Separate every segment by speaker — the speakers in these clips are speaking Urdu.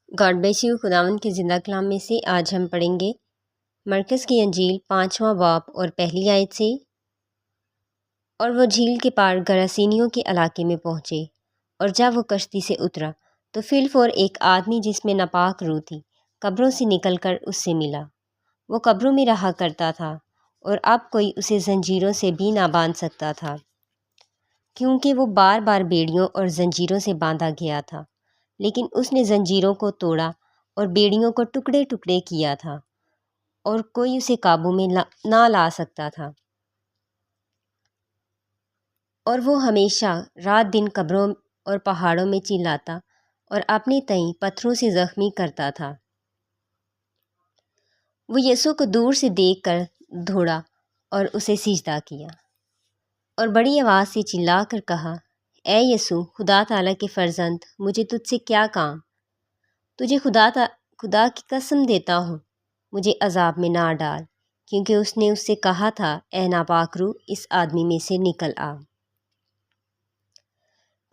Speaker 1: God bless you. خداوند کے زندہ کلام میں سے آج ہم پڑھیں گے مرکز کی انجیل 5واں باب اور پہلی آیت سے۔ اور وہ جھیل کے پار گراسینیوں کے علاقے میں پہنچے، اور جب وہ کشتی سے اترا تو فی الفور ایک آدمی جس میں ناپاک روح تھی قبروں سے نکل کر اس سے ملا۔ وہ قبروں میں رہا کرتا تھا، اور اب کوئی اسے زنجیروں سے بھی نہ باندھ سکتا تھا، کیونکہ وہ بار بار بیڑیوں اور زنجیروں سے باندھا گیا تھا۔ لیکن اس نے زنجیروں کو توڑا اور بیڑیوں کو ٹکڑے ٹکڑے کیا تھا، اور کوئی اسے قابو میں نہ لا سکتا تھا۔ اور وہ ہمیشہ رات دن قبروں اور پہاڑوں میں چلاتا اور اپنے تئیں پتھروں سے زخمی کرتا تھا۔ وہ یسوع کو دور سے دیکھ کر دوڑا اور اسے سجدہ کیا، اور بڑی آواز سے چلا کر کہا، اے یسوع، خدا تعالیٰ کے فرزند، مجھے تجھ سے کیا کام؟ تجھے خدا کی قسم دیتا ہوں، مجھے عذاب میں نہ ڈال، کیونکہ اس نے اس سے کہا تھا، اے ناپاک روح، اس آدمی میں سے نکل آ۔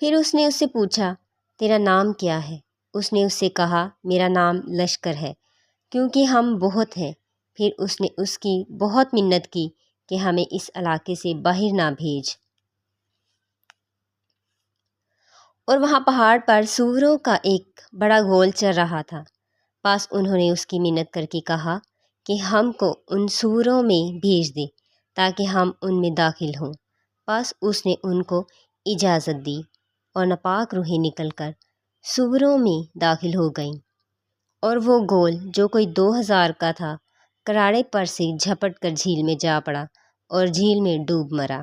Speaker 1: پھر اس نے اس سے پوچھا، تیرا نام کیا ہے؟ اس نے اس سے کہا، میرا نام لشکر ہے، کیونکہ ہم بہت ہیں۔ پھر اس نے اس کی بہت منت کی کہ ہمیں اس علاقے سے باہر نہ بھیج۔ اور وہاں پہاڑ پر سوروں کا ایک بڑا گول چل رہا تھا۔ پس انہوں نے اس کی منت کر کے کہا کہ ہم کو ان سوروں میں بھیج دے تاکہ ہم ان میں داخل ہوں۔ پس اس نے ان کو اجازت دی، اور ناپاک روحیں نکل کر سوروں میں داخل ہو گئیں، اور وہ گول جو کوئی 2000 کا تھا کراڑے پر سے جھپٹ کر جھیل میں جا پڑا اور جھیل میں ڈوب مرا۔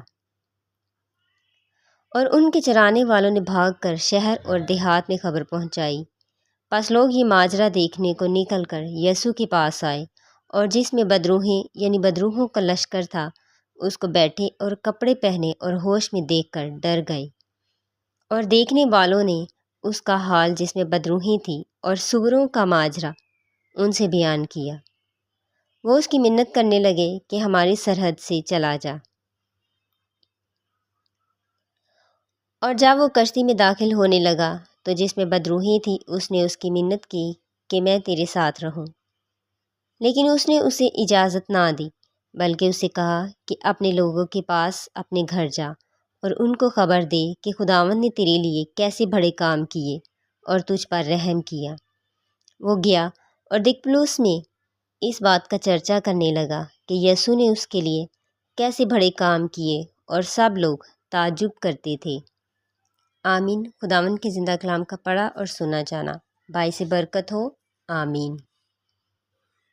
Speaker 1: اور ان کے چرانے والوں نے بھاگ کر شہر اور دیہات میں خبر پہنچائی۔ پس لوگ یہ ماجرا دیکھنے کو نکل کر یسوع کے پاس آئے، اور جس میں بدروہیں یعنی بدروحوں کا لشکر تھا اس کو بیٹھے اور کپڑے پہنے اور ہوش میں دیکھ کر ڈر گئے۔ اور دیکھنے والوں نے اس کا حال جس میں بدروہیں تھی اور سوروں کا ماجرا ان سے بیان کیا۔ وہ اس کی منت کرنے لگے کہ ہماری سرحد سے چلا جا۔ اور جب وہ کشتی میں داخل ہونے لگا تو جس میں بدروہیں تھی اس نے اس کی منت کی کہ میں تیرے ساتھ رہوں، لیکن اس نے اسے اجازت نہ دی، بلکہ اسے کہا کہ اپنے لوگوں کے پاس اپنے گھر جا اور ان کو خبر دے کہ خداوند نے تیرے لیے کیسے بڑے کام کیے اور تجھ پر رحم کیا۔ وہ گیا اور دکپولوس میں اس بات کا چرچا کرنے لگا کہ یسوع نے اس کے لیے کیسے بڑے کام کیے، اور سب لوگ تعجب کرتے تھے۔ آمین۔ خداوند کے زندہ کلام کا پڑھا اور سنا جانا باعث برکت ہو۔ آمین۔